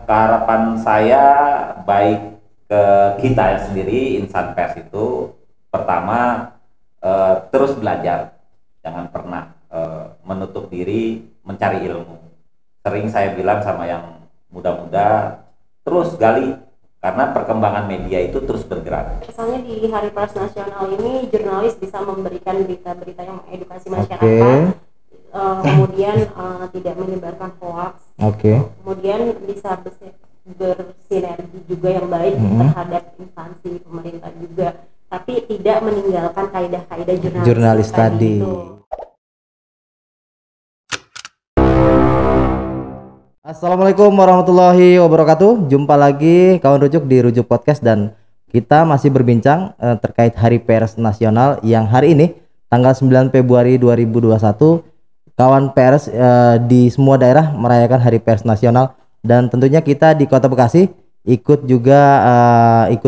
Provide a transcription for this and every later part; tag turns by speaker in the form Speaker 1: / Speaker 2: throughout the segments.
Speaker 1: keharapan saya baik ke kita sendiri insan pers itu pertama terus belajar, jangan pernah menutup diri mencari ilmu. Sering saya bilang sama yang muda-muda, terus gali karena perkembangan media itu terus bergerak.
Speaker 2: Misalnya di Hari Pers Nasional ini jurnalis bisa memberikan berita-berita yang mengedukasi masyarakat, kemudian tidak menyebarkan hoax, kemudian bisa bersinergi juga yang baik terhadap instansi pemerintah juga, tapi tidak meninggalkan kaidah-kaidah jurnalis
Speaker 3: tadi. Assalamualaikum warahmatullahi wabarakatuh. Jumpa lagi kawan rujuk di Rujuk Podcast dan kita masih berbincang terkait Hari Pers Nasional yang hari ini tanggal 9 Februari 2021 kawan pers di semua daerah merayakan Hari Pers Nasional dan tentunya kita di Kota Bekasi ikut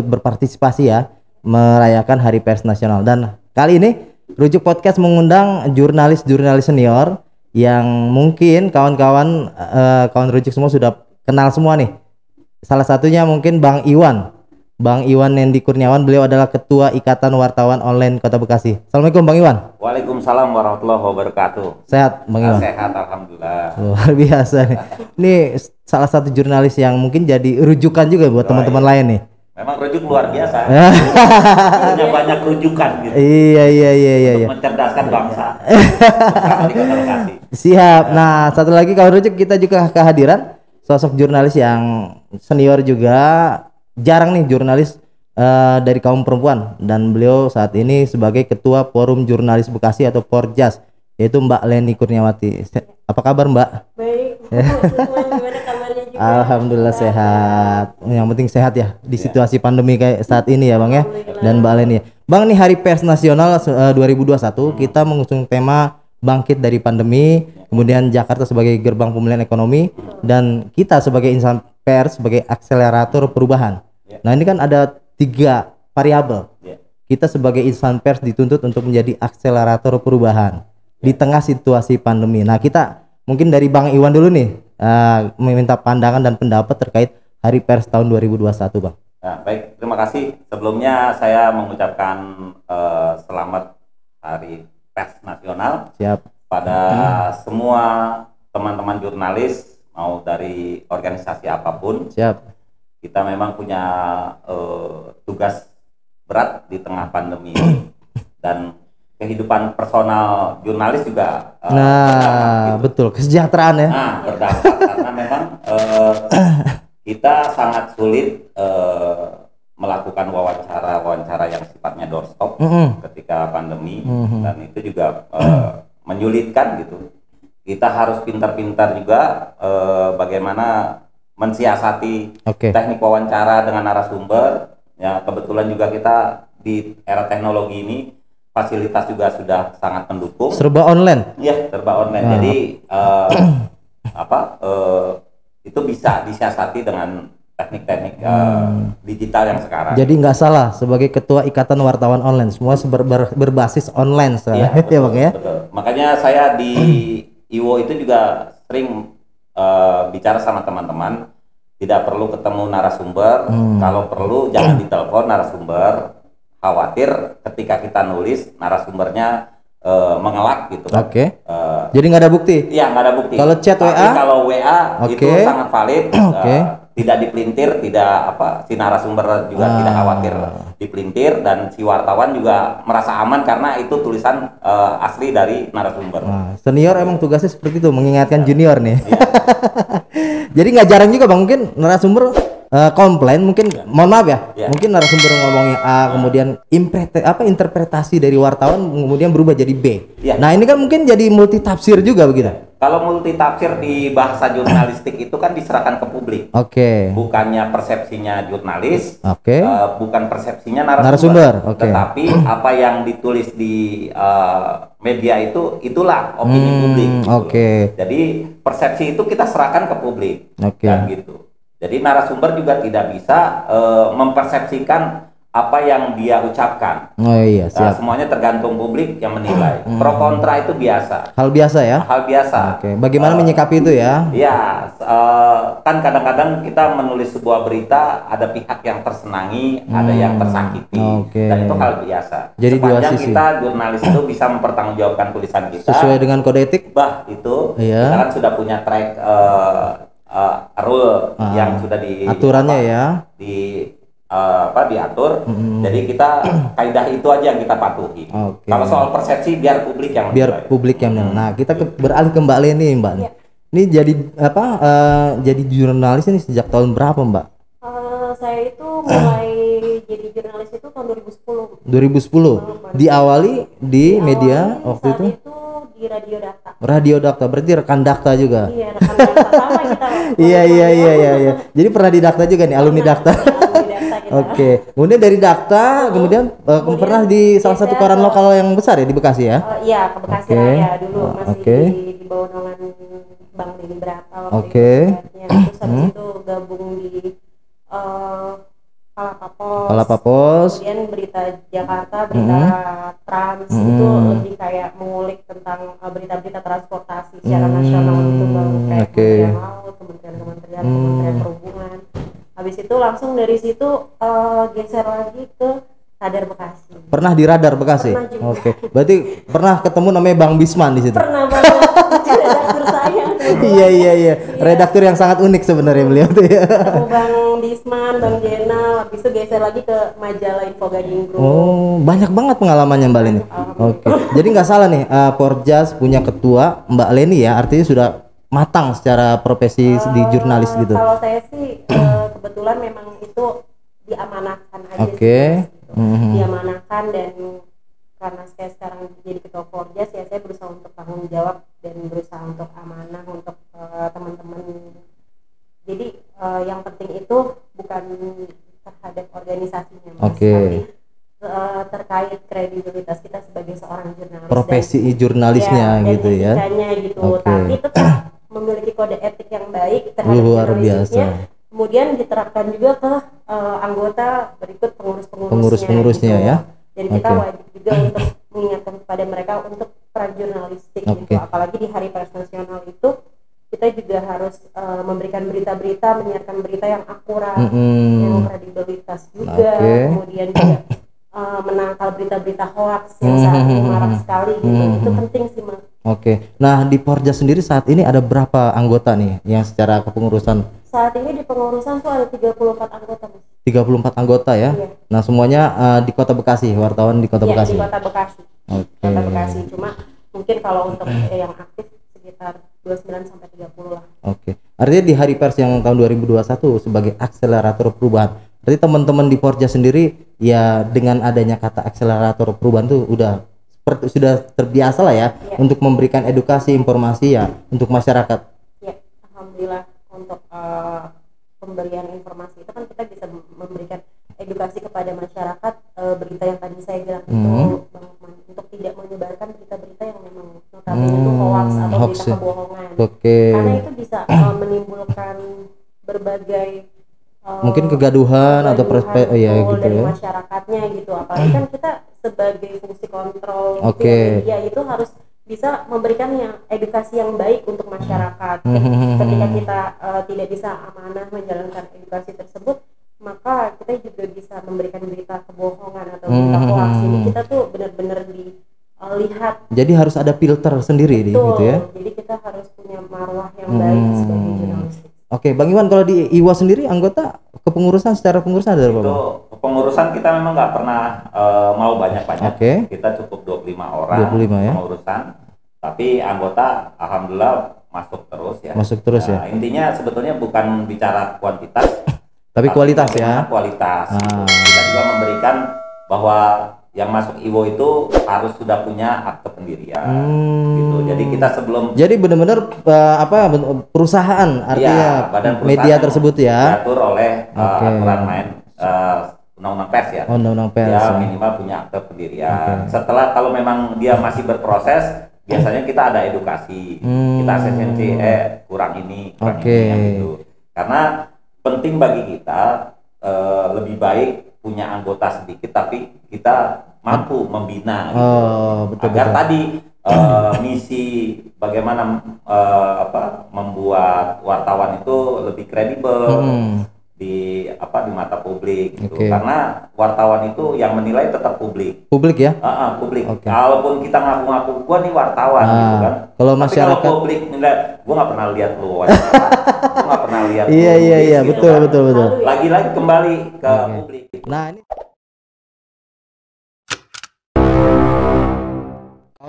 Speaker 3: berpartisipasi ya merayakan Hari Pers Nasional. Dan kali ini Rujuk Podcast mengundang jurnalis-jurnalis senior yang mungkin kawan-kawan kawan rujuk semua sudah kenal semua nih. Salah satunya mungkin Bang Iwan Nendi Kurniawan. Beliau adalah Ketua Ikatan Wartawan Online Kota Bekasi. Assalamualaikum Bang Iwan.
Speaker 1: Waalaikumsalam warahmatullahi wabarakatuh.
Speaker 3: Sehat Bang Iwan?
Speaker 1: Sehat alhamdulillah.
Speaker 3: Luar biasa nih. Ini salah satu jurnalis yang mungkin jadi rujukan juga buat teman-teman lain nih.
Speaker 1: Memang rujuk luar biasa. Punya banyak rujukan gitu.
Speaker 3: Iya.
Speaker 1: Untuk mencerdaskan bangsa. Di Kota Bekasi.
Speaker 3: Siap. Nah, satu lagi kawan rujuk kita juga kehadiran sosok jurnalis yang senior juga. Jarang nih jurnalis dari kaum perempuan dan beliau saat ini sebagai Ketua Forum Jurnalis Bekasi atau Porjas, yaitu Mbak Leni Kurniawati. Apa kabar Mbak?
Speaker 2: Baik. Gimana kabarnya juga?
Speaker 3: Alhamdulillah sehat. Yang penting sehat ya di situasi pandemi kayak saat ini ya Bang ya. Dan Mbak Leni. Bang, nih Hari Pers Nasional 2021 kita mengusung tema bangkit dari pandemi, kemudian Jakarta sebagai gerbang pemulihan ekonomi dan kita sebagai insan pers sebagai akselerator perubahan. Nah, ini kan ada 3 variabel. Kita sebagai insan pers dituntut untuk menjadi akselerator perubahan di tengah situasi pandemi. Nah, kita mungkin dari Bang Iwan dulu nih meminta pandangan dan pendapat terkait Hari Pers tahun 2021, Bang.
Speaker 1: Nah, baik, terima kasih. Sebelumnya saya mengucapkan selamat Hari Pers Nasional.
Speaker 3: Siap.
Speaker 1: Pada semua teman-teman jurnalis mau dari organisasi apapun.
Speaker 3: Siap.
Speaker 1: Kita memang punya tugas berat di tengah pandemi ini dan kehidupan personal jurnalis juga
Speaker 3: gitu. Betul, kesejahteraan ya.
Speaker 1: Nah, berdampak karena memang kita sangat sulit melakukan wawancara yang sifatnya doorstop ketika pandemi dan itu juga menyulitkan gitu. Kita harus pintar-pintar juga bagaimana mensiasati teknik wawancara dengan narasumber. Ya, kebetulan juga kita di era teknologi ini fasilitas juga sudah sangat mendukung.
Speaker 3: Serba online.
Speaker 1: Iya, serba online. Jadi itu bisa disiasati dengan teknik-teknik digital yang sekarang.
Speaker 3: Jadi nggak salah sebagai Ketua Ikatan Wartawan Online, semua berbasis online sekarang.
Speaker 1: Iya, betul,
Speaker 3: ya Bang ya.
Speaker 1: Betul. Makanya saya di IWO itu juga sering bicara sama teman-teman, tidak perlu ketemu narasumber, kalau perlu jangan ditelepon narasumber, khawatir ketika kita nulis narasumbernya mengelak gitu kan.
Speaker 3: Jadi nggak ada bukti?
Speaker 1: Iya, nggak ada bukti.
Speaker 3: Kalau chat WA?
Speaker 1: Tapi kalau WA itu sangat valid, tidak dipelintir, si narasumber juga tidak khawatir dipelintir dan si wartawan juga merasa aman karena itu tulisan asli dari narasumber.
Speaker 3: Senior emang tugasnya seperti itu, mengingatkan junior nih. Jadi nggak jarang juga Bang, mungkin narasumber komplain, mungkin mohon maaf ya, mungkin narasumber ngomongnya A, kemudian interpretasi dari wartawan kemudian berubah jadi B. Nah, ini kan mungkin jadi multi tafsir juga begitu.
Speaker 1: Kalau multi tafsir di bahasa jurnalistik itu kan diserahkan ke publik. Bukannya persepsinya jurnalis, bukan persepsinya narasumber. Tetapi apa yang ditulis di media itulah opini publik. Jadi persepsi itu kita serahkan ke publik. Dan gitu. Jadi narasumber juga tidak bisa mempersepsikan apa yang dia ucapkan.
Speaker 3: Oh iya, siap.
Speaker 1: Semuanya tergantung publik yang menilai. Pro kontra itu biasa.
Speaker 3: Hal biasa ya?
Speaker 1: Hal biasa.
Speaker 3: Oke. Bagaimana menyikapi itu ya?
Speaker 1: Iya, kan kadang-kadang kita menulis sebuah berita, ada pihak yang tersenangi, ada yang tersakiti. Dan itu hal biasa.
Speaker 3: Jadi
Speaker 1: sepanjang kita jurnalis itu bisa mempertanggungjawabkan tulisan kita
Speaker 3: sesuai dengan kode etik.
Speaker 1: Itu kita kan sudah punya track rule yang sudah
Speaker 3: aturannya ya.
Speaker 1: Diatur. Jadi kita kaidah itu aja yang kita patuhi. Kalau soal persepsi biar publik yang menilai.
Speaker 3: Nah, kita beralih ke Mbak Leni, Mbak. Ini jadi jadi jurnalis ini sejak tahun berapa, Mbak?
Speaker 2: Saya itu mulai jadi jurnalis itu tahun 2010.
Speaker 3: 2010. Diawali di media waktu itu?
Speaker 2: Di Radio Dakta.
Speaker 3: Radio Dakta, berarti rekan Dakta juga.
Speaker 2: Iya, rekan Dakta sama kita.
Speaker 3: Iya. Jadi pernah di Dakta juga nih, alumni Dakta. Oke. Kemudian dari Dakta, kemudian pernah di salah satu koran lokal yang besar ya di Bekasi ya?
Speaker 2: Iya, ke Bekasi Raya dulu masih di bawah naungan Bang Denny Brata. Terus habis itu gabung di Kalapapos. Kemudian berita Jakarta, berita Trans itu lebih kayak mengulik tentang berita-berita transportasi secara nasional untuk kayak Kementerian Laut, Kementerian Perhubungan. Habis itu langsung dari situ geser lagi ke Radar Bekasi.
Speaker 3: Pernah di Radar Bekasi? Oke. Berarti pernah ketemu namanya Bang Bisman di situ?
Speaker 2: Pernah banget. Redaktur saya.
Speaker 3: Iya. Redaktur yang sangat unik sebenarnya beliau tuh ya.
Speaker 2: Ketemu Bang Bisman, Bang Jenal, habis itu geser lagi ke majalah Info Gading Group.
Speaker 3: Oh, banyak banget pengalamannya Mbak Leni. Oke. Jadi nggak salah nih, Porjas punya ketua Mbak Leni ya, artinya sudah matang secara profesi di jurnalis gitu.
Speaker 2: Kalau saya sih kebetulan memang itu diamanahkan aja. Diamanahkan, dan karena saya sekarang jadi ketua Porjas ya, saya berusaha untuk tanggung jawab dan berusaha untuk amanah untuk teman-teman. Jadi yang penting itu bukan terhadap organisasinya, tapi terkait kredibilitas kita sebagai seorang jurnalis,
Speaker 3: profesi jurnalisnya gitu ya.
Speaker 2: Gitu. Tapi tetap memiliki kode etik yang baik terhadap
Speaker 3: luar biasa.
Speaker 2: Kemudian diterapkan juga ke anggota berikut
Speaker 3: pengurus-pengurusnya gitu. Ya.
Speaker 2: Jadi kita wajib juga untuk mengingatkan kepada mereka untuk peran jurnalistik gitu. Apalagi di Hari Pers Nasional itu kita juga harus memberikan berita-berita, menyiarkan berita yang akurat, yang kredibilitas juga. Kemudian juga menangkal berita-berita hoax yang saat ini marak sekali gitu. Itu penting sih, Mas.
Speaker 3: Nah di Porjas sendiri saat ini ada berapa anggota nih yang secara kepengurusan?
Speaker 2: Saat ini di pengurusan tuh ada 34 anggota, Mas.
Speaker 3: 34 anggota ya? Iya. Nah semuanya di Kota Bekasi, wartawan di Kota Bekasi?
Speaker 2: Iya, di Kota Bekasi. Kota Bekasi, cuma mungkin kalau untuk yang aktif sekitar 29 sampai 30 lah.
Speaker 3: Artinya di Hari Pers yang tahun 2021 sebagai akselerator perubahan, berarti teman-teman di Porjas sendiri ya dengan adanya kata akselerator perubahan tuh sudah terbiasa lah ya untuk memberikan edukasi, informasi ya untuk masyarakat.
Speaker 2: Ya, alhamdulillah untuk pemberian informasi itu kan kita bisa memberikan edukasi kepada masyarakat, berita yang tadi saya bilang itu untuk tidak menyebarkan berita-berita yang memang notabene itu hoax atau berita kebohongan. Karena itu bisa menimbulkan berbagai
Speaker 3: mungkin kegaduhan atau gitu
Speaker 2: dari
Speaker 3: ya
Speaker 2: masyarakatnya gitu. Apalagi kan kita sebagai fungsi kontrol media itu harus bisa memberikan yang edukasi yang baik untuk masyarakat. Ketika kita tidak bisa amanah menjalankan edukasi tersebut, maka kita juga bisa memberikan berita kebohongan atau berita hoax. Jadi kita tuh benar-benar dilihat. Jadi
Speaker 3: harus ada filter sendiri gitu ya.
Speaker 2: Jadi kita harus punya marwah yang baik sebagai jurnalis.
Speaker 3: Bang Iwan, kalau di IWA sendiri anggota secara pengurusan ada berapa?
Speaker 1: Itu kepengurusan kita memang nggak pernah mau banyak-banyak. Kita cukup 25 orang
Speaker 3: 25 ya?
Speaker 1: Pengurusan. Tapi anggota alhamdulillah masuk terus ya. Intinya sebetulnya bukan bicara kuantitas,
Speaker 3: tapi kualitas ya.
Speaker 1: Kualitas. Kita juga memberikan bahwa yang masuk IWO itu harus sudah punya akte pendirian gitu. Jadi kita
Speaker 3: benar-benar perusahaan artinya
Speaker 1: badan perusahaan
Speaker 3: media tersebut ya
Speaker 1: diatur oleh aturan main undang-undang pers ya.
Speaker 3: Undang-undang pers.
Speaker 1: Ya minimal punya akte pendirian. Setelah kalau memang dia masih berproses, biasanya kita ada edukasi. Kita asistensi kurang ini gitu. Karena penting bagi kita lebih baik punya anggota sedikit tapi kita mampu membina gitu.
Speaker 3: Betul,
Speaker 1: agar
Speaker 3: betul.
Speaker 1: tadi misi bagaimana membuat wartawan itu lebih kredibel di mata publik gitu. Karena wartawan itu yang menilai tetap publik
Speaker 3: ya
Speaker 1: publik. Kalaupun kita ngaku-ngaku gua nih wartawan gitu kan,
Speaker 3: kalau
Speaker 1: tapi
Speaker 3: masyarakat
Speaker 1: kalau publik nilai gua nggak pernah lihat lu wawancara, gua nggak pernah lihat
Speaker 3: iya
Speaker 1: gitu
Speaker 3: betul
Speaker 1: kan.
Speaker 3: betul
Speaker 1: Lagi-lagi kembali ke publik.
Speaker 3: Nah, ini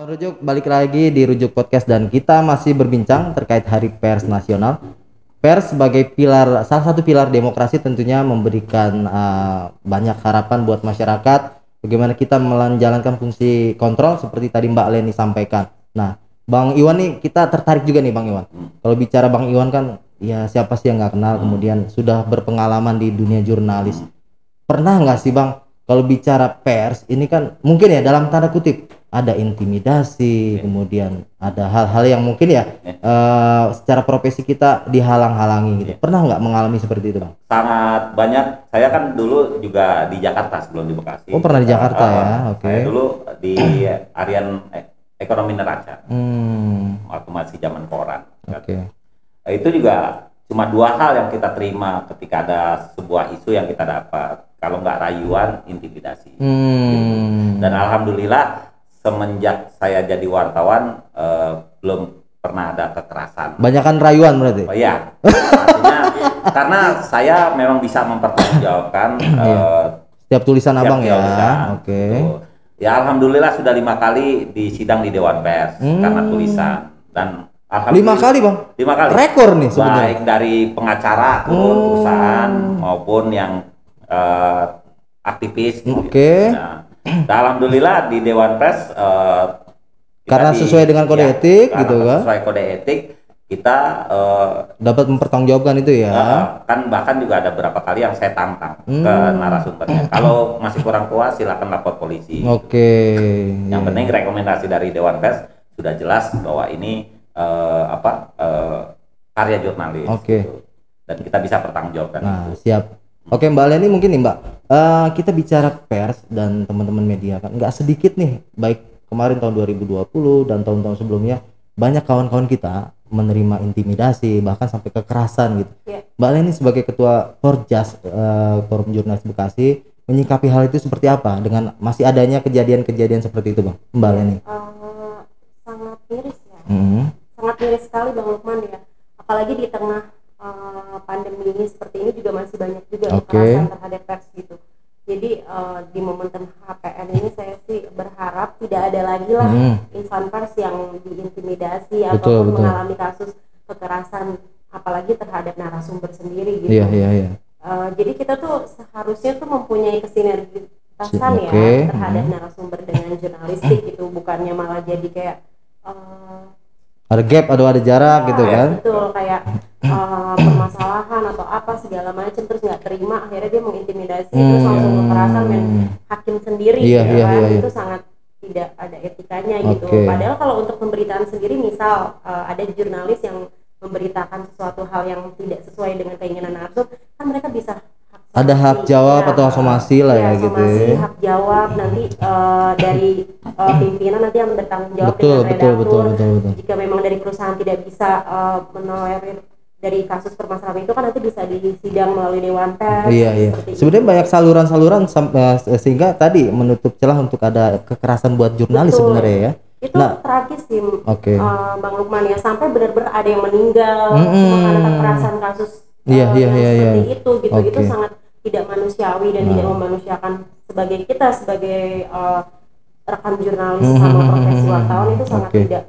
Speaker 3: rujuk balik lagi di Rujuk Podcast dan kita masih berbincang terkait Hari Pers Nasional. Pers sebagai salah satu pilar demokrasi tentunya memberikan banyak harapan buat masyarakat. Bagaimana kita menjalankan fungsi kontrol seperti tadi Mbak Leni sampaikan. Nah, Bang Iwan nih kita tertarik juga nih Bang Iwan. Kalau bicara Bang Iwan kan ya siapa sih yang nggak kenal, kemudian sudah berpengalaman di dunia jurnalis. Pernah nggak sih Bang kalau bicara pers ini kan mungkin ya dalam tanda kutip ada intimidasi, kemudian ada hal-hal yang mungkin ya secara profesi kita dihalang-halangi gitu. Pernah nggak mengalami seperti itu Bang?
Speaker 1: Sangat banyak. Saya kan dulu juga di Jakarta sebelum di Bekasi.
Speaker 3: Oh pernah di Jakarta ya? Oke.
Speaker 1: Saya dulu di harian ekonomi neraca. Waktu masih zaman koran.
Speaker 3: Oke.
Speaker 1: Itu juga cuma dua hal yang kita terima ketika ada sebuah isu yang kita dapat. Kalau nggak rayuan, intimidasi. Dan alhamdulillah semenjak saya jadi wartawan belum pernah ada kekerasan.
Speaker 3: Banyakan rayuan berarti?
Speaker 1: Oh iya. Artinya karena saya memang bisa mempertanggungjawabkan
Speaker 3: setiap tulisan abang ya.
Speaker 1: Oke. Ya alhamdulillah sudah 5 kali disidang di Dewan Pers karena tulisan dan
Speaker 3: 5 kali Bang?
Speaker 1: 5 kali.
Speaker 3: Rekor nih sebenarnya.
Speaker 1: Baik dari pengacara perusahaan maupun yang aktivis.
Speaker 3: Oke.
Speaker 1: Nah, alhamdulillah di Dewan Pers
Speaker 3: karena sesuai dengan kode etik gitu kan?
Speaker 1: Sesuai kode etik kita
Speaker 3: dapat mempertanggungjawabkan itu ya.
Speaker 1: Kan bahkan juga ada beberapa kali yang saya tantang ke narasumbernya. Kalau masih kurang puas silakan lapor polisi. Yang penting rekomendasi dari Dewan Pers sudah jelas bahwa ini karya jurnalis. Gitu. Dan kita bisa pertanggungjawabkan.
Speaker 3: Nah, siap. Oke Mbak Leni mungkin nih Mbak, kita bicara pers dan teman-teman media kan nggak sedikit nih, baik kemarin tahun 2020 dan tahun-tahun sebelumnya banyak kawan-kawan kita menerima intimidasi bahkan sampai kekerasan gitu. Mbak Leni sebagai ketua Forjas Forum Jurnalis Bekasi menyikapi hal itu seperti apa dengan masih adanya kejadian-kejadian seperti itu Bang? Mbak Leni?
Speaker 2: Sangat miris ya, sangat miris sekali Bang Lukman ya, apalagi di tengah pandemi ini seperti ini juga masih banyak juga kekerasan terhadap pers gitu. Jadi di momentum HPN ini saya sih berharap tidak ada lagi lah insan pers yang diintimidasi ataupun mengalami kasus kekerasan apalagi terhadap narasumber sendiri gitu. Jadi kita tuh seharusnya tuh mempunyai kesinergitasan ya terhadap narasumber dengan jurnalistik gitu, bukannya malah jadi kayak
Speaker 3: ada gap atau ada jarak gitu kan?
Speaker 2: Betul, kayak permasalahan atau apa segala macam terus nggak terima akhirnya dia mengintimidasi terus langsung kekerasan dan hakim sendiri itu sangat tidak ada etikanya gitu. Padahal kalau untuk pemberitaan sendiri misal ada jurnalis yang memberitakan sesuatu hal yang tidak sesuai dengan keinginan narsum kan mereka bisa
Speaker 3: ada hak jawab atau somasi lah ya gitu.
Speaker 2: Hak jawab nanti dari pimpinan nanti yang bertanggung jawab dengan redaktur. Jika memang dari perusahaan tidak bisa menolerir dari kasus permasalahan itu kan nanti bisa disidang melalui Dewan Pers. Sebenarnya
Speaker 3: banyak saluran-saluran sehingga tadi menutup celah untuk ada kekerasan buat jurnalis sebenarnya ya.
Speaker 2: Itu tragis sih Bang Lukman ya, sampai benar-benar ada yang meninggal karena kekerasan kasus seperti itu gitu. Itu sangat tidak manusiawi dan tidak memanusiakan sebagai kita sebagai rekan jurnalis sama profesi wartawan itu sangat tidak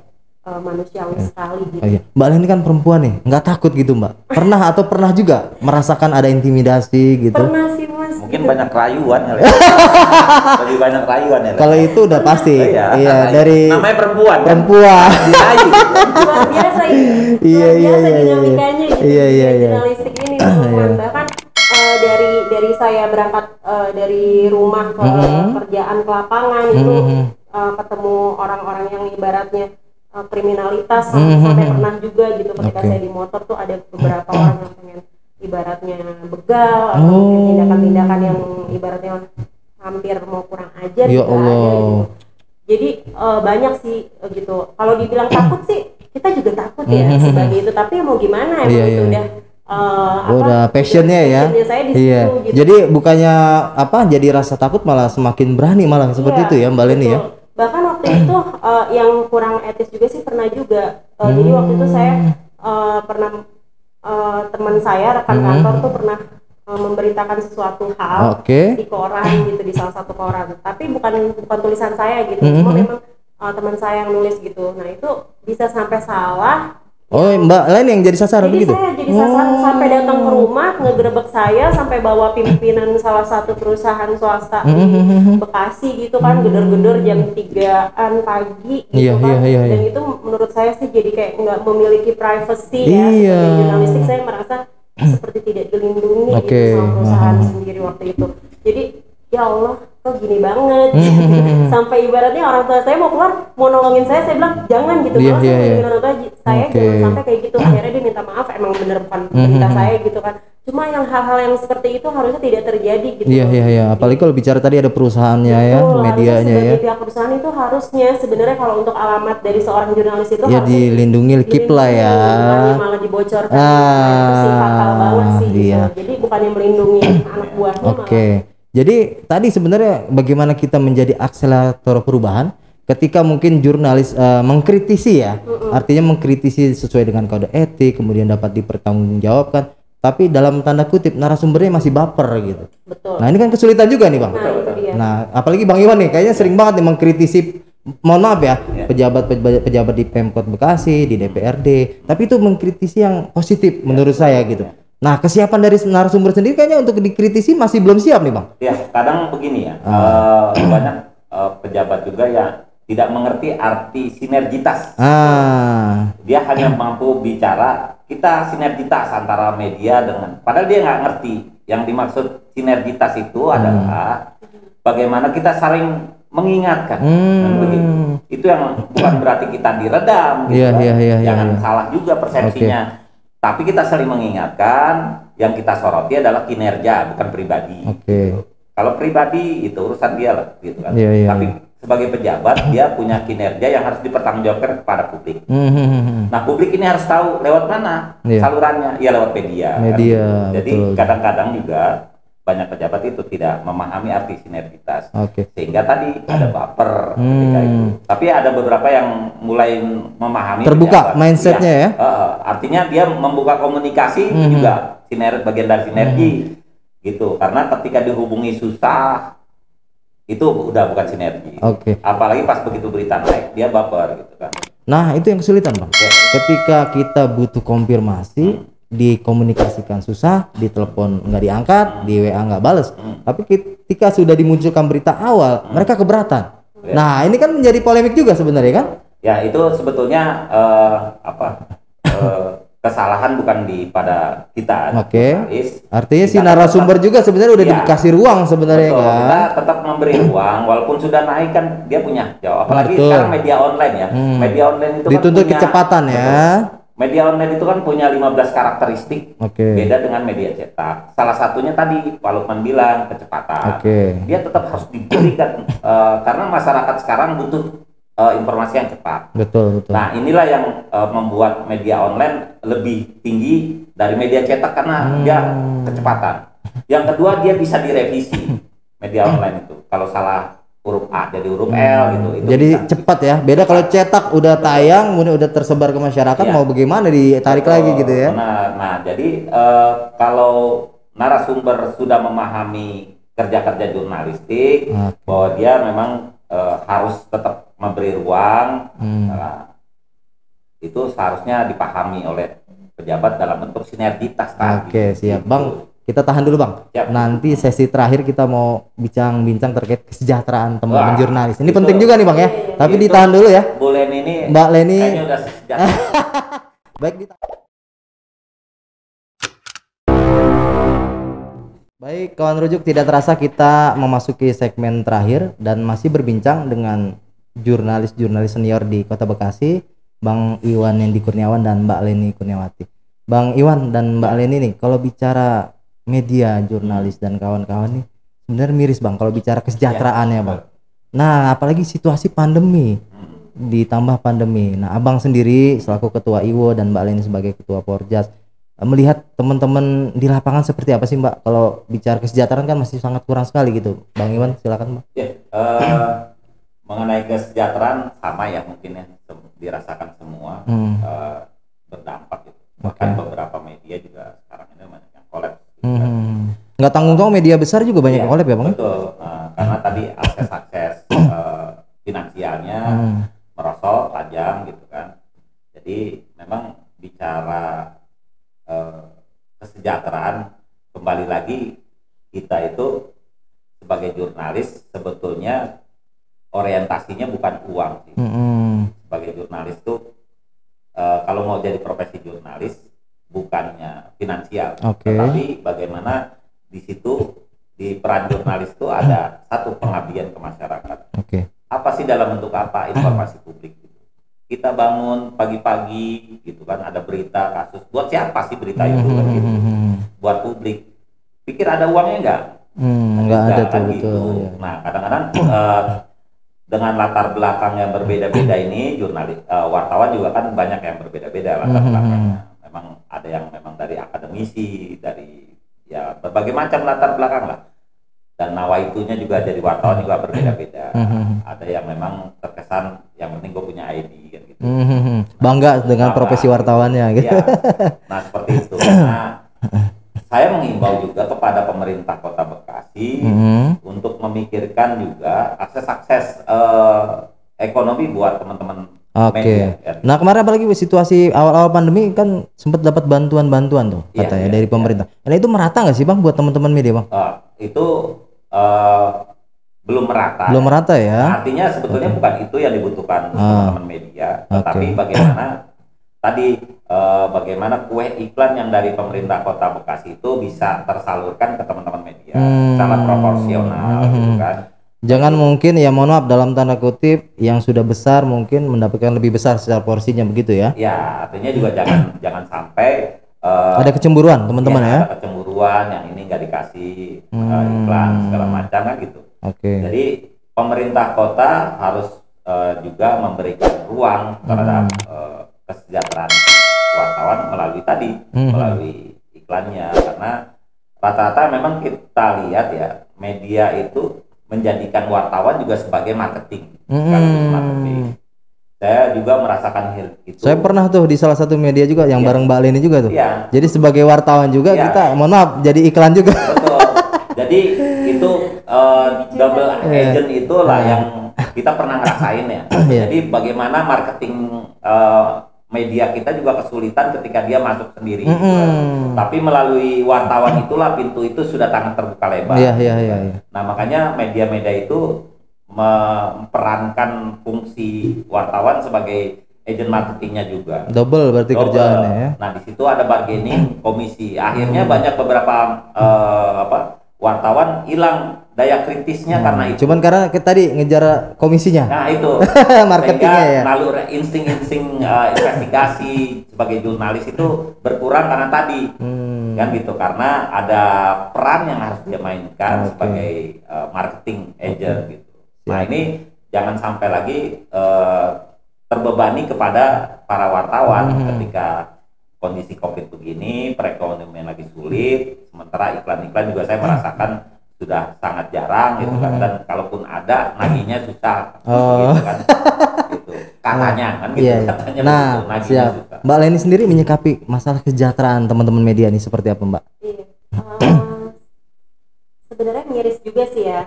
Speaker 2: manusiawi sekali gitu.
Speaker 3: Mbak Leni kan perempuan nih, nggak takut gitu Mbak? Pernah juga merasakan ada intimidasi gitu?
Speaker 2: Pernah sih Mas.
Speaker 1: Mungkin banyak rayuan ya. Lebih banyak rayuan ya.
Speaker 3: Kalau itu udah pasti. Dari
Speaker 1: namanya perempuan.
Speaker 3: Dirayu.
Speaker 2: Luar biasa ini. Luar biasa dinamikanya gitu. Jurnalistik ini bahkan dari saya berangkat dari rumah ke kerjaan ke lapangan itu ketemu orang-orang yang ibaratnya kriminalitas sampai pernah juga gitu ketika saya di motor tuh ada beberapa orang yang pengen ibaratnya begal atau tindakan-tindakan yang ibaratnya hampir mau kurang ajar
Speaker 3: Ya
Speaker 2: juga
Speaker 3: Allah.
Speaker 2: ada gitu. Jadi banyak sih gitu. Kalau dibilang takut sih kita juga takut ya sebagai itu, tapi mau gimana emang itu udah
Speaker 3: udah passionnya ya.
Speaker 2: saya di situ, gitu.
Speaker 3: Jadi bukannya jadi rasa takut malah semakin berani malah seperti itu ya Mbak Leni ya.
Speaker 2: Bahkan waktu itu yang kurang etis juga sih pernah juga. Jadi waktu itu saya pernah teman saya rekan kantor tuh pernah memberitakan sesuatu hal di koran gitu, di salah satu koran. Tapi bukan tulisan saya gitu, cuma memang teman saya yang nulis gitu. Nah itu bisa sampai salah.
Speaker 3: Oh, Mbak Leni yang jadi sasaran begitu?
Speaker 2: Jadi saya jadi sasaran sampai datang ke rumah, ngegerebek saya sampai bawa pimpinan salah satu perusahaan swasta di Bekasi gitu kan, geder-geder jam 3-an pagi gitu kan. Dan itu menurut saya sih jadi kayak nggak memiliki privacy ya. Sebagai jurnalistik saya merasa seperti tidak dilindungi gitu sama perusahaan sendiri waktu itu. Jadi ya Allah, kok gini banget sampai ibaratnya orang tua saya mau keluar mau nolongin saya bilang jangan gitu, malah saya orang tua saya jangan sampai kayak gitu. Akhirnya dia minta maaf, emang bener bukan berita saya gitu kan, cuma yang hal-hal yang seperti itu harusnya tidak terjadi gitu.
Speaker 3: Iya, apalagi kalau bicara tadi ada perusahaannya ya, medianya ya.
Speaker 2: Pihak perusahaan itu harusnya sebenarnya kalau untuk alamat dari seorang jurnalis itu
Speaker 3: ya dilindungi, keep lah ya,
Speaker 2: malah dibocorkan. Itu sih fatal banget sih gitu. Jadi bukannya melindungi anak buahnya malah.
Speaker 3: Jadi tadi sebenarnya bagaimana kita menjadi akselerator perubahan ketika mungkin jurnalis mengkritisi ya, artinya mengkritisi sesuai dengan kode etik, kemudian dapat dipertanggungjawabkan, tapi dalam tanda kutip narasumbernya masih baper gitu.
Speaker 2: Betul.
Speaker 3: Nah ini kan kesulitan juga nih Bang. Nah apalagi Bang Iwan nih kayaknya sering banget nih mengkritisi, mohon maaf ya, pejabat di Pemkot Bekasi, di DPRD, tapi itu mengkritisi yang positif menurut saya gitu. Nah, kesiapan dari narasumber sendiri kayaknya untuk dikritisi masih belum siap nih, Bang.
Speaker 1: Ya, kadang begini ya, banyak pejabat juga yang tidak mengerti arti sinergitas. Dia hanya mampu bicara, kita sinergitas antara media dengan, padahal dia nggak ngerti. Yang dimaksud sinergitas itu adalah bagaimana kita saling mengingatkan. Dan begitu. Itu yang bukan berarti kita diredam, gitu jangan salah juga persepsinya. Tapi kita saling mengingatkan, yang kita soroti adalah kinerja, bukan pribadi. Gitu. Kalau pribadi itu urusan dia lah, gitu kan. Tapi sebagai pejabat dia punya kinerja yang harus dipertanggungjawabkan kepada publik. Nah, publik ini harus tahu lewat mana salurannya, ya lewat media. Kan? Jadi kadang-kadang juga banyak pejabat itu tidak memahami arti sinergitas, sehingga tadi ada baper ketika itu. Tapi ada beberapa yang mulai memahami,
Speaker 3: terbuka mindsetnya ya.
Speaker 1: Artinya dia membuka komunikasi itu juga bagian dari sinergi, gitu. Karena ketika dihubungi susah, itu udah bukan sinergi. Apalagi pas begitu berita naik dia baper, gitu kan.
Speaker 3: Nah itu yang kesulitan Bang. Ketika kita butuh konfirmasi, dikomunikasikan susah, ditelepon nggak diangkat, di WA nggak bales. Tapi ketika sudah dimunculkan berita awal, mereka keberatan. Nah ini kan menjadi polemik juga sebenarnya kan?
Speaker 1: Ya itu sebetulnya kesalahan bukan pada kita.
Speaker 3: Artinya si narasumber juga sebenarnya udah dikasih ruang sebenarnya kan?
Speaker 1: Kita tetap memberi ruang, walaupun sudah naik kan dia punya jawab. Apalagi sekarang media online ya. Media online itu
Speaker 3: dituntut kecepatan ya.
Speaker 1: Media online itu kan punya 15 karakteristik, beda dengan media cetak. Salah satunya tadi Pak Lukman bilang kecepatan. Dia tetap harus diberikan karena masyarakat sekarang butuh informasi yang cepat.
Speaker 3: Betul.
Speaker 1: Nah inilah yang membuat media online lebih tinggi dari media cetak karena dia kecepatan. Yang kedua dia bisa direvisi media online itu. Kalau salah huruf A jadi huruf L gitu. Itu
Speaker 3: jadi
Speaker 1: bisa,
Speaker 3: cepat ya. Beda kalau cetak udah tayang, kemudian udah tersebar ke masyarakat, mau bagaimana ditarik lagi gitu ya.
Speaker 1: Nah jadi kalau narasumber sudah memahami kerja-kerja jurnalistik, bahwa dia memang harus tetap memberi ruang, itu seharusnya dipahami oleh pejabat dalam bentuk sinergitas tadi.
Speaker 3: Siap Bang. Kita tahan dulu Bang. Nanti sesi terakhir kita mau bincang-bincang terkait kesejahteraan teman-teman jurnalis. Ini penting juga nih Bang ya. Tapi ditahan dulu ya. Mbak Leni.
Speaker 1: Udah sejahtera.
Speaker 3: Baik, baik kawan rujuk, tidak terasa kita memasuki segmen terakhir dan masih berbincang dengan jurnalis-jurnalis senior di Kota Bekasi, Bang Iwan Yendi Kurniawan dan Mbak Leni Kurniawati. Bang Iwan dan Mbak Leni nih, kalau bicara media, jurnalis dan kawan-kawan nih sebenarnya miris Bang kalau bicara kesejahteraannya Bang. Nah, apalagi situasi pandemi, ditambah pandemi. Nah, Abang sendiri selaku Ketua IWO dan Mbak Leni sebagai Ketua Porjas, melihat teman-teman di lapangan seperti apa sih Mbak? Kalau bicara kesejahteraan kan masih sangat kurang sekali gitu. Bang Iwan silakan Mbak.
Speaker 1: Ya, mengenai kesejahteraan sama ya mungkin ya dirasakan semua, berdampak gitu. Bahkan beberapa media juga sekarang ini banyak yang collab.
Speaker 3: Nggak tanggung-tanggung media besar juga banyak yang collab ya Bang?
Speaker 1: Betul, karena tadi akses finansialnya merosot tajam gitu kan. Jadi memang bicara kesejahteraan, kembali lagi kita itu sebagai jurnalis sebetulnya orientasinya bukan uang sih. Sebagai jurnalis tuh kalau mau jadi profesi jurnalis bukannya finansial, tetapi bagaimana di situ di peran jurnalis itu ada satu pengabdian ke masyarakat. Apa sih dalam bentuk apa informasi publik gitu. Kita bangun pagi-pagi gitu kan, ada berita kasus. Buat siapa sih berita itu kan gitu? Buat publik. Pikir ada uangnya enggak?
Speaker 3: Enggak ada tuh
Speaker 1: gitu. Nah, kadang-kadang dengan latar belakang yang berbeda-beda ini jurnalis wartawan juga kan banyak yang berbeda-beda latar belakangnya. Memang ada yang memang dari akademisi, dari ya berbagai macam latar belakang lah. Dan nawaitunya juga jadi wartawan juga berbeda-beda. Ada yang memang terkesan yang penting gue punya ID kan gitu.
Speaker 3: Bangga dengan profesi wartawannya gitu.
Speaker 1: Ya. Nah, seperti itu. Nah, saya mengimbau juga kepada pemerintah Kota Bekasi untuk memikirkan juga akses-akses ekonomi buat teman-teman media.
Speaker 3: Nah, kemarin apalagi situasi awal-awal pandemi kan sempat dapat bantuan-bantuan tuh katanya dari pemerintah. Nah, itu merata nggak sih Bang buat teman-teman media Bang?
Speaker 1: Itu belum merata.
Speaker 3: Belum merata ya.
Speaker 1: Artinya sebetulnya bukan itu yang dibutuhkan teman-teman media, tetapi bagaimana tadi bagaimana kue iklan yang dari pemerintah Kota Bekasi itu bisa tersalurkan ke teman-teman media secara proporsional gitu kan.
Speaker 3: Jangan mungkin ya mohon maaf dalam tanda kutip yang sudah besar mungkin mendapatkan lebih besar secara porsinya begitu ya.
Speaker 1: Ya, artinya juga jangan sampai
Speaker 3: ada kecemburuan teman-teman ya.
Speaker 1: Ada kecemburuan yang ini nggak dikasih iklan segala macam kan gitu. Jadi pemerintah kota harus juga memberikan ruang terhadap kesejahteraan wartawan melalui tadi melalui iklannya, karena rata-rata memang kita lihat ya media itu menjadikan wartawan juga sebagai marketing. Saya juga merasakan hal itu.
Speaker 3: Saya pernah tuh di salah satu media juga yang bareng Mbak Leni juga tuh. Jadi sebagai wartawan juga kita mohon maaf jadi iklan juga.
Speaker 1: Betul. Jadi itu double agent itulah yang kita pernah ngerasain ya. Jadi bagaimana marketing media kita juga kesulitan ketika dia masuk sendiri. Tapi melalui wartawan itulah pintu itu sudah sangat terbuka lebar. Nah, makanya media-media itu memperankan fungsi wartawan sebagai agent marketingnya juga.
Speaker 3: Double berarti kerjaannya ya.
Speaker 1: Nah, di situ ada bargaining komisi. Akhirnya banyak beberapa wartawan hilang daya kritisnya karena itu.
Speaker 3: Cuman karena tadi ngejar komisinya.
Speaker 1: Nah, itu.
Speaker 3: Marketingnya ya.
Speaker 1: Nalur insting-insting investigasi sebagai jurnalis itu berkurang karena tadi. Kan gitu, karena ada peran yang harus dia mainkan sebagai marketing agent gitu. Nah, ini jangan sampai lagi terbebani kepada para wartawan ketika kondisi Covid begini, perekonomian lagi sulit, sementara iklan-iklan juga saya merasakan sudah sangat jarang gitu kan, dan kalaupun ada nagihnya susah gitu kan. Gitu. Katanya kan gitu, katanya
Speaker 3: nah, siap. Susah. Mbak Leni sendiri menyikapi masalah kesejahteraan teman-teman media ini seperti apa, Mbak?
Speaker 2: Sebenarnya miris juga sih ya.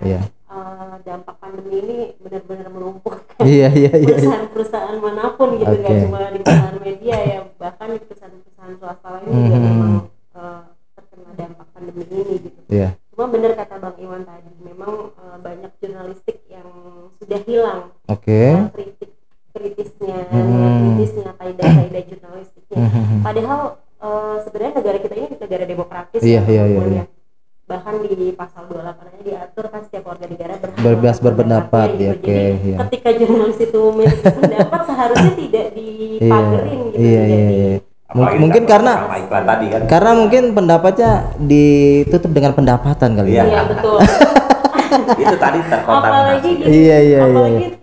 Speaker 2: Dampak pandemi ini benar-benar melumpuhkan perusahaan-perusahaan manapun gitu, nggak cuma di perusahaan media ya, bahkan di perusahaan-perusahaan swasta lainnya juga memang terkena dampak pandemi ini gitu. Cuma benar kata Bang Iwan tadi, memang banyak jurnalistik yang sudah hilang kritisnya kaidah jurnalistiknya. Padahal sebenarnya negara kita ini negara demokratis ya. Bahkan di pasal 28 aja diatur kan setiap warga negara
Speaker 3: bebas berpendapat ya.
Speaker 2: Jadi ketika jurnalis itu memiliki pendapat seharusnya tidak dipagerin gitu.
Speaker 3: Mungkin karena
Speaker 1: iklan tadi kan.
Speaker 3: Karena mungkin pendapatnya ditutup dengan pendapatan kali ya.
Speaker 2: Iya betul.
Speaker 1: Itu tadi terkontaminasi.
Speaker 2: Apalagi gitu.
Speaker 3: Iya.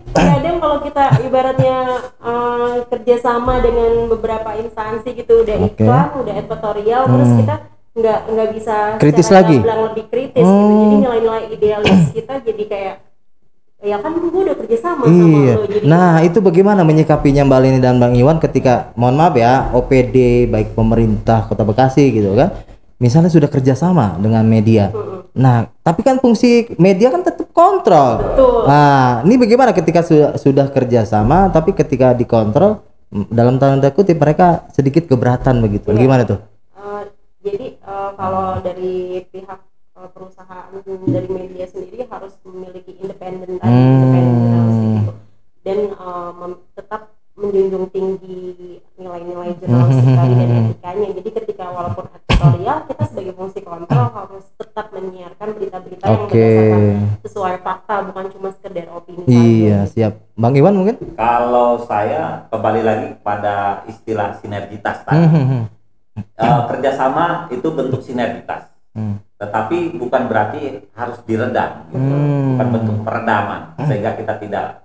Speaker 2: Kadang kalau kita ibaratnya kerjasama dengan beberapa instansi gitu, udah iklan, udah editorial, terus kita nggak bisa
Speaker 3: kritis lagi.
Speaker 2: Lebih kritis gitu. Jadi nilai-nilai idealis kita jadi kayak ya kan gue udah kerjasama sama lo. Jadi
Speaker 3: nah itu bagaimana menyikapinya Mbak Leni dan Bang Iwan ketika mohon maaf ya OPD baik pemerintah Kota Bekasi gitu kan, misalnya sudah kerjasama dengan media. Nah tapi kan fungsi media kan tetap kontrol.
Speaker 2: Betul.
Speaker 3: Nah ini bagaimana ketika sudah kerjasama tapi ketika dikontrol dalam tanda kutip mereka sedikit keberatan begitu. Gimana tuh?
Speaker 2: Jadi kalau dari pihak perusahaan dari media sendiri harus memiliki independen jurnalistik gitu. Dan tetap menjunjung tinggi nilai-nilai jurnalistik tadi dan etikanya. Jadi ketika walaupun editorial, kita sebagai fungsi kontrol harus tetap menyiarkan berita-berita yang berdasarkan sesuai fakta, bukan cuma sekedar opini saja.
Speaker 3: Iya, siap. Bang Iwan mungkin?
Speaker 1: Kalau saya kembali lagi pada istilah sinergitas tadi. Kerjasama itu bentuk sinergitas. Tetapi bukan berarti harus diredam gitu. Bukan bentuk peredaman sehingga kita tidak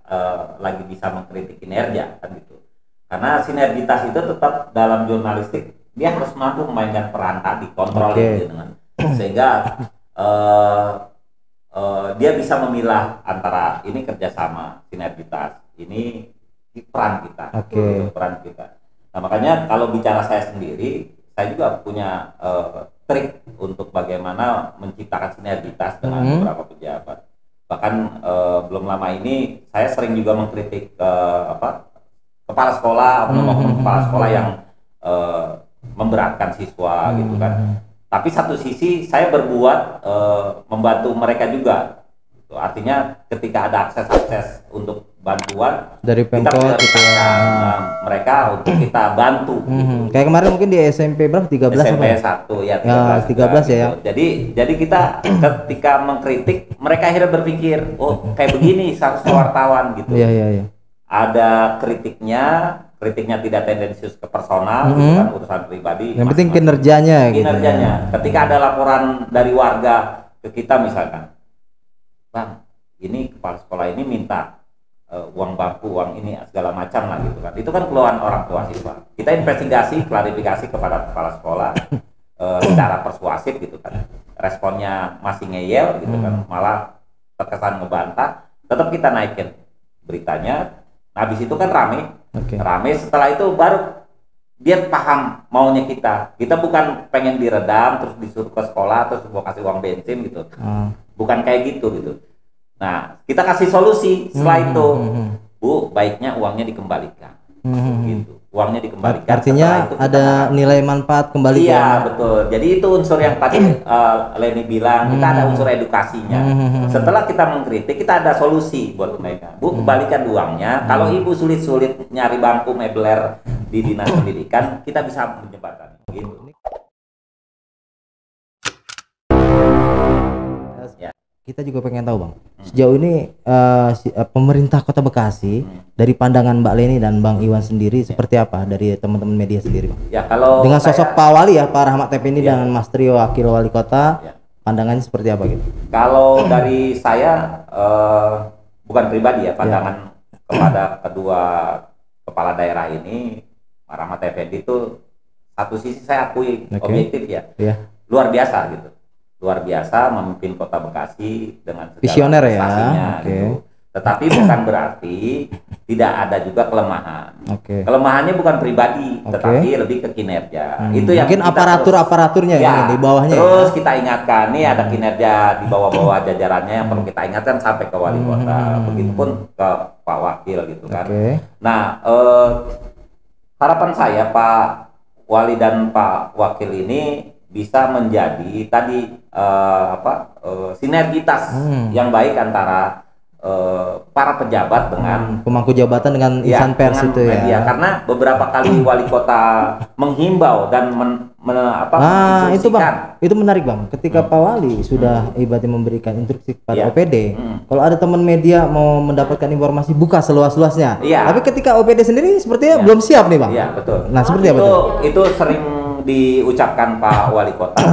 Speaker 1: lagi bisa mengkritik kinerja kan gitu. Karena sinergitas itu tetap dalam jurnalistik dia harus mampu memainkan peran tadi, kontrol gitu dengan sehingga dia bisa memilah antara ini kerjasama, sinergitas, ini peran kita, peran kita. Nah makanya kalau bicara saya sendiri, saya juga punya trik untuk bagaimana menciptakan sinergitas dengan beberapa pejabat. Bahkan belum lama ini saya sering juga mengkritik kepala sekolah, kepala sekolah yang memberatkan siswa gitu kan. Tapi satu sisi saya berbuat membantu mereka juga. Artinya ketika ada akses untuk bantuan
Speaker 3: dari Pemkot
Speaker 1: kita mereka untuk kita bantu gitu.
Speaker 3: Kayak kemarin mungkin di SMP berapa? 13
Speaker 1: SMP
Speaker 3: apa?
Speaker 1: 1 ya
Speaker 3: 13 ya.
Speaker 1: Gitu. Jadi kita ketika mengkritik mereka akhirnya berpikir, oh kayak begini seharusnya wartawan gitu.
Speaker 3: Iya.
Speaker 1: Ada kritiknya tidak tendensius ke personal gitu kan, urusan pribadi.
Speaker 3: Yang penting kinerjanya gitu.
Speaker 1: Ketika ada laporan dari warga ke kita misalkan, Bang, ini kepala sekolah ini minta uang baku, uang ini segala macam lah gitu kan. Itu kan keluhan orang tua siswa. Kita investigasi, klarifikasi kepada kepala sekolah secara persuasif gitu kan. Responnya masih ngeyel gitu kan, malah terkesan ngebantah. Tetap kita naikin beritanya. Habis itu kan rame. Setelah itu baru dia paham maunya kita. Kita bukan pengen diredam terus disuruh ke sekolah terus mau kasih uang bensin gitu. Bukan kayak gitu. Nah, kita kasih solusi setelah itu. Bu, baiknya uangnya dikembalikan. Gitu. Uangnya dikembalikan.
Speaker 3: Artinya itu ada nilai manfaat kembali.
Speaker 1: Iya, betul. Jadi itu unsur yang tadi Leni bilang, kita ada unsur edukasinya. Setelah kita mengkritik, kita ada solusi buat mereka. Bu, kembalikan uangnya. Kalau ibu sulit-sulit nyari bangku mebler di dinas pendidikan, kita bisa menjembatani. Gitu.
Speaker 3: Kita juga pengen tahu Bang, sejauh ini pemerintah Kota Bekasi dari pandangan Mbak Leni dan Bang Iwan sendiri seperti apa dari teman-teman media sendiri Bang?
Speaker 1: Ya kalau
Speaker 3: dengan sosok Pak Wali ya, Pak Rahmat Effendi dengan Mas Trio Wakil Wali Kota, pandangannya seperti apa gitu?
Speaker 1: Kalau dari saya bukan pribadi ya, pandangan kepada kedua kepala daerah ini, Pak Rahmat Effendi itu satu sisi saya akui objektif ya, luar biasa gitu. Luar biasa memimpin Kota Bekasi dengan segala
Speaker 3: visioner
Speaker 1: prestasinya gitu. Tetapi bukan berarti tidak ada juga kelemahan. Kelemahannya bukan pribadi, tetapi lebih ke kinerja. Itu yang
Speaker 3: mungkin aparaturnya ya, di bawahnya.
Speaker 1: Terus kita ingatkan nih ada kinerja di bawah-bawah jajarannya yang perlu kita ingatkan sampai ke wali kota. Begitupun ke Pak Wakil gitu kan. Nah, harapan saya Pak Wali dan Pak Wakil ini bisa menjadi tadi sinergitas yang baik antara para pejabat dengan
Speaker 3: pemangku jabatan dengan insan pers itu
Speaker 1: media. Karena beberapa kali wali kota menghimbau dan
Speaker 3: itu Bang, itu menarik Bang. Ketika Pak Wali sudah ibaratnya memberikan instruksi kepada OPD, kalau ada teman media mau mendapatkan informasi buka seluas-luasnya. Tapi ketika OPD sendiri sepertinya belum siap nih Bang.
Speaker 1: Iya betul.
Speaker 3: Nah seperti apa
Speaker 1: itu sering diucapkan Pak Wali Kota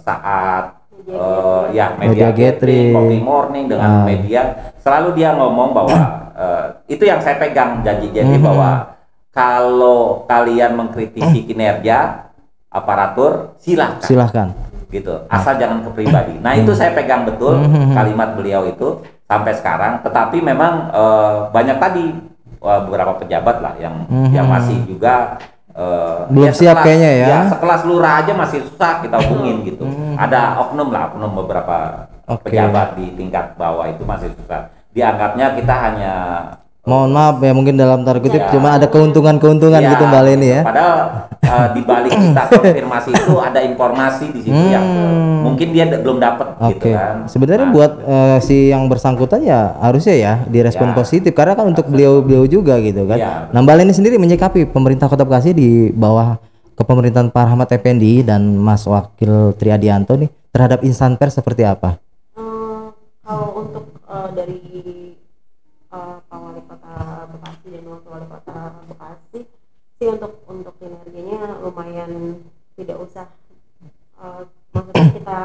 Speaker 1: saat media gathering, Coffee Morning dengan media, selalu dia ngomong bahwa itu yang saya pegang janji-janji bahwa kalau kalian mengkritisi kinerja aparatur silahkan gitu, asal jangan ke pribadi. Nah itu saya pegang betul kalimat beliau itu sampai sekarang. Tetapi memang banyak tadi beberapa pejabat lah yang masih juga
Speaker 3: belum siap kayaknya ya.
Speaker 1: Sekelas lurah aja masih susah kita hubungin gitu. Ada oknum beberapa pejabat di tingkat bawah itu masih susah. Dianggapnya kita hanya
Speaker 3: mohon maaf ya, mungkin dalam tanda kutip cuma ada keuntungan-keuntungan gitu Mbak Leni ya.
Speaker 1: Padahal di balik kita konfirmasi itu ada informasi di situ yang mungkin dia belum dapat gitu kan.
Speaker 3: Sebenarnya buat si yang bersangkutan ya harusnya ya direspon positif karena kan untuk beliau juga gitu kan. Nah Mbak Leni sendiri menyikapi pemerintah Kota Bekasi di bawah kepemerintahan Pak Rahmat Effendi dan Mas Wakil Triadianto nih terhadap insan pers seperti apa?
Speaker 2: Kalau untuk dari Pak Wali Kota Bekasi dan Wakil Wali Kota Bekasi sih untuk kinerjanya lumayan, tidak usah maksudnya kita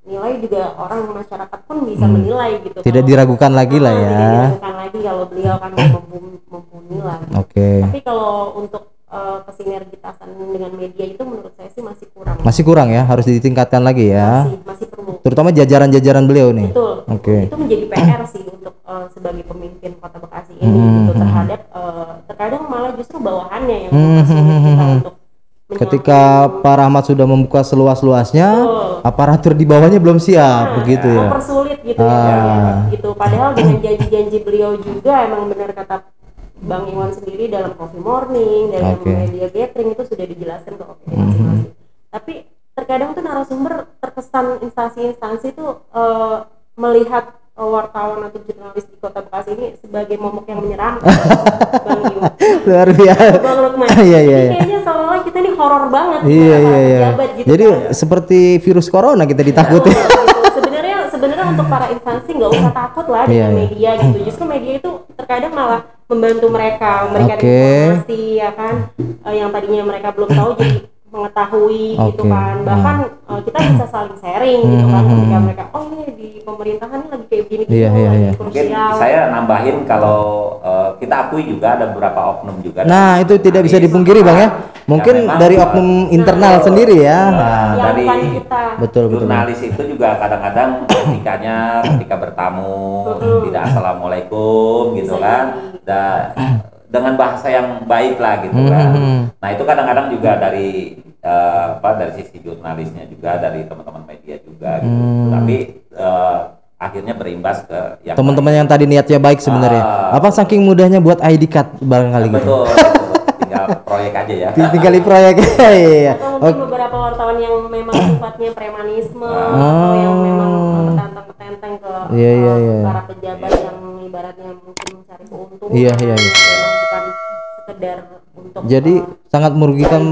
Speaker 2: nilai juga, orang masyarakat pun bisa menilai gitu.
Speaker 3: Tidak diragukan lagi lah ya.
Speaker 2: Tidak diragukan lagi kalau beliau kan mampu nilai. Tapi kalau untuk kesinergitasan dengan media itu menurut saya sih masih kurang.
Speaker 3: Masih kurang ya, harus ditingkatkan lagi ya.
Speaker 2: Masih perlu.
Speaker 3: Terutama jajaran-jajaran beliau nih.
Speaker 2: Betul. Itu menjadi PR sih untuk sebagai pemimpin Kota Bekasi ini gitu, terhadap terkadang malah justru bawahannya yang mempersulit kita untuk
Speaker 3: ketika Pak Rahmat sudah membuka seluas-luasnya, aparatur di bawahnya belum siap begitu ya.
Speaker 2: Mempersulit gitu ya. Gitu. Padahal dengan janji-janji beliau juga emang benar kata Bang Iwan sendiri dalam Coffee Morning, dalam media gathering itu sudah dijelaskan ke OPD masing-masing. Tapi terkadang tuh narasumber terkesan instansi-instansi itu melihat wartawan atau jurnalis di Kota Bekasi ini sebagai momok yang menyeramkan. Bang Iwan. Luar biasa. Bang Lukman. Kayaknya seolah-olah kita ini horor banget. Pejabat gitu.
Speaker 3: Jadi seperti virus corona kita ditakuti.
Speaker 2: Sebenarnya untuk para instansi nggak usah takut lah dengan media gitu. Justru media itu terkadang malah membantu mereka memberikan informasi ya kan, yang tadinya mereka belum tahu jadi mengetahui gitu kan. Bahkan kita bisa saling sharing gitu kan ketika mereka ini di pemerintahan ini lagi kayak gini gitu.
Speaker 1: Mungkin saya nambahin kalau kita akui juga ada beberapa oknum juga.
Speaker 3: Nah itu tidak bisa dipungkiri Bang ya. Mungkin dari oknum internal sendiri ya.
Speaker 1: Dari jurnalis itu juga kadang-kadang ketika bertamu tidak assalamualaikum gitu kan. Dengan bahasa yang baik lah gitu kan. Nah itu kadang-kadang juga dari dari sisi jurnalisnya juga, dari teman-teman media juga gitu. Tapi akhirnya berimbas ke yang
Speaker 3: teman-teman yang tadi niatnya baik sebenarnya. Apa saking mudahnya buat ID card barangkali gitu.
Speaker 1: Betul. Tinggal proyek aja ya.
Speaker 3: Tinggal proyek. Iya.
Speaker 2: Atau mungkin beberapa wartawan yang memang sifatnya premanisme atau yang memang bertentang-tentang ke para pejabat yang ibaratnya mungkin mencari keuntungan. Bukan sekedar untuk
Speaker 3: jadi sangat merugikan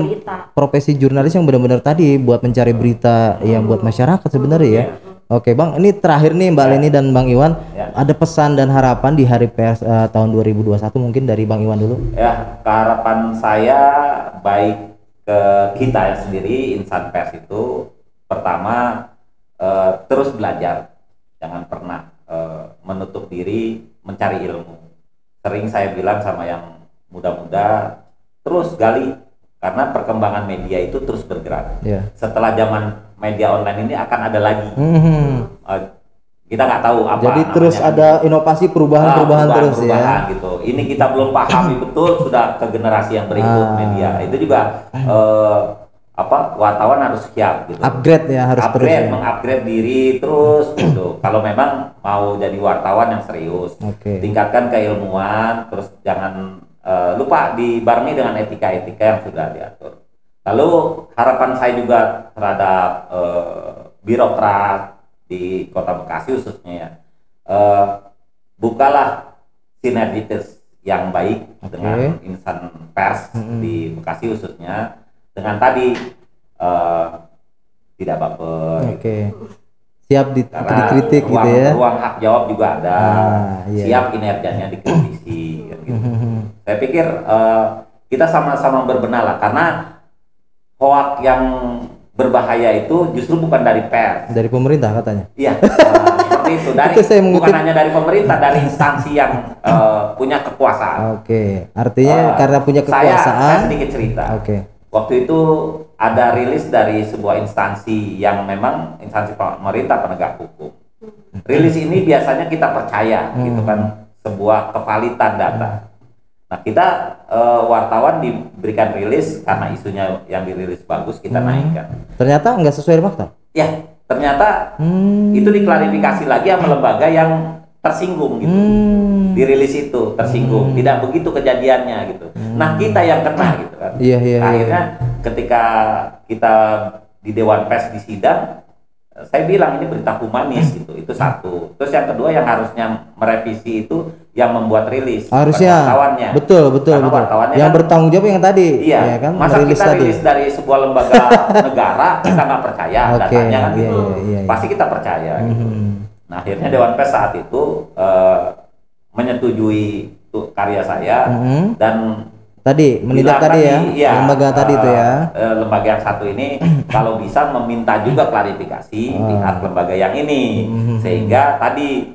Speaker 3: profesi jurnalis yang benar-benar tadi buat mencari berita yang buat masyarakat sebenarnya ya. Oke Bang, ini terakhir nih Mbak Leni dan Bang Iwan, ada pesan dan harapan di Hari Pers tahun 2021 mungkin dari Bang Iwan dulu.
Speaker 1: Ya, harapan saya baik ke kita sendiri insan pers itu, pertama terus belajar, jangan pernah menutup diri mencari ilmu. Sering saya bilang sama yang muda-muda, terus gali, karena perkembangan media itu terus bergerak. Setelah zaman media online ini akan ada lagi. Kita nggak tahu apa.
Speaker 3: Jadi terus ada inovasi perubahan terus ya.
Speaker 1: Gitu. Ini kita belum pahami betul, sudah ke generasi yang berikut media. Itu juga wartawan harus siap gitu.
Speaker 3: Upgrade ya, harus
Speaker 1: mengupgrade diri terus gitu. Kalau memang mau jadi wartawan yang serius, tingkatkan keilmuan, terus jangan lupa dibarengi dengan etika-etika yang sudah diatur. Lalu harapan saya juga terhadap birokrat di Kota Bekasi khususnya ya, bukalah sinergitas yang baik dengan insan pers di Bekasi khususnya, dengan tadi tidak baper.
Speaker 3: Oke. Siap dikritik gitu ya.
Speaker 1: Ruang hak jawab juga ada. Iya. Siap kinerjanya dikritisi. Gitu. Saya pikir kita sama-sama berbenah lah, karena hoak yang berbahaya itu justru bukan dari pers.
Speaker 3: Dari pemerintah katanya.
Speaker 1: Iya. Seperti itu. Dari bukan hanya dari pemerintah, dari instansi yang punya kekuasaan.
Speaker 3: Oke. Artinya karena punya kekuasaan.
Speaker 1: Saya sedikit cerita.
Speaker 3: Oke.
Speaker 1: Waktu itu ada rilis dari sebuah instansi yang memang instansi pemerintah penegak hukum. Rilis ini biasanya kita percaya, gitu kan, sebuah kevalitan data. Nah, kita wartawan diberikan rilis karena isunya yang dirilis bagus, kita naikkan.
Speaker 3: Ternyata nggak sesuai fakta.
Speaker 1: Ya, ternyata itu diklarifikasi lagi sama lembaga yang tersinggung gitu. Dirilis itu tersinggung, tidak begitu kejadiannya gitu. Nah, kita yang kena gitu kan. Akhirnya ketika kita di Dewan Pers di sidang, saya bilang ini berita humanis gitu. Itu satu. Terus yang kedua, yang harusnya merevisi itu yang membuat rilis,
Speaker 3: harusnya
Speaker 1: wartawannya.
Speaker 3: Betul. Yang
Speaker 1: kan,
Speaker 3: bertanggung jawab yang tadi.
Speaker 1: Iya,
Speaker 3: ya kan?
Speaker 1: Masa kita rilis dari sebuah lembaga negara kita nggak percaya datanya kan gitu. Pasti kita percaya gitu. Nah, akhirnya Dewan Pers saat itu menyetujui karya saya dan
Speaker 3: tadi menindak tadi ya, lembaga tadi itu ya,
Speaker 1: lembaga yang satu ini kalau bisa meminta juga klarifikasi pihak lembaga yang ini, sehingga tadi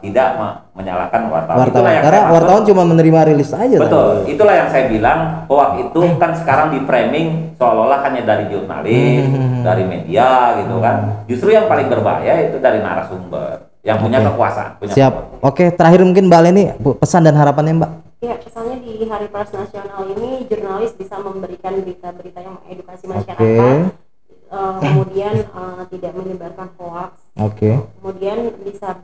Speaker 1: tidak menyalahkan wartawan.
Speaker 3: Karena wartawan cuma menerima rilis aja.
Speaker 1: Betul, itulah yang saya bilang, hoax itu kan sekarang di framing seolah-olah hanya dari jurnalis, dari media gitu kan. Justru yang paling berbahaya itu dari narasumber yang punya kekuasaan.
Speaker 3: Siap. Oke, terakhir mungkin Mbak Leni pesan dan harapannya Mbak.
Speaker 2: Ya, pesannya di Hari Pers Nasional ini jurnalis bisa memberikan berita-berita yang mengedukasi masyarakat, kemudian tidak menyebarkan hoax, kemudian bisa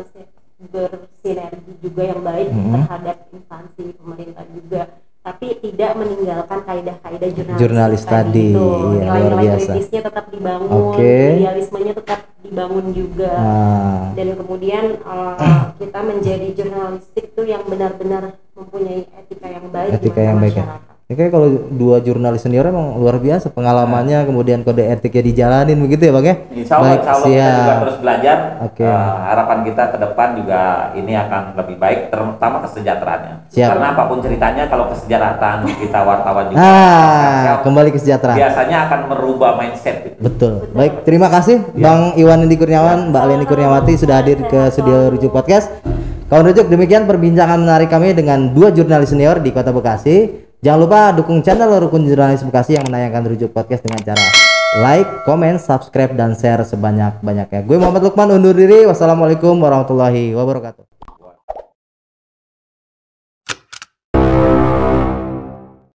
Speaker 2: bersinergi juga yang baik terhadap instansi pemerintah juga, tapi tidak meninggalkan kaidah-kaidah jurnalis tadi. Nilai-nilai kritisnya tetap dibangun, idealismenya tetap dibangun juga, dan kemudian kita menjadi jurnalistik itu yang benar-benar mempunyai etika yang baik di masyarakat. Oke,
Speaker 3: kalau dua jurnalis senior emang luar biasa pengalamannya, kemudian kode etiknya dijalanin begitu ya Bang ya.
Speaker 1: Insya Allah kita juga terus belajar. Harapan kita ke depan juga ini akan lebih baik, terutama kesejahteraannya. Karena apapun ceritanya, kalau kesejahteraan kita wartawan juga
Speaker 3: kembali kesejahteraan,
Speaker 1: biasanya akan merubah mindset gitu.
Speaker 3: Betul. Baik, terima kasih Bang Iwan Indi Kurniawan, Mbak Leni Kurniawati sudah hadir ke studio Rujuk Podcast. Kawan Rujuk, demikian perbincangan menarik kami dengan dua jurnalis senior di Kota Bekasi. Jangan lupa dukung channel Rukun Jurnalis Bekasi yang menayangkan Rujuk Podcast dengan cara like, comment, subscribe, dan share sebanyak-banyaknya. Gue Muhammad Lukman undur diri. Wassalamualaikum warahmatullahi wabarakatuh.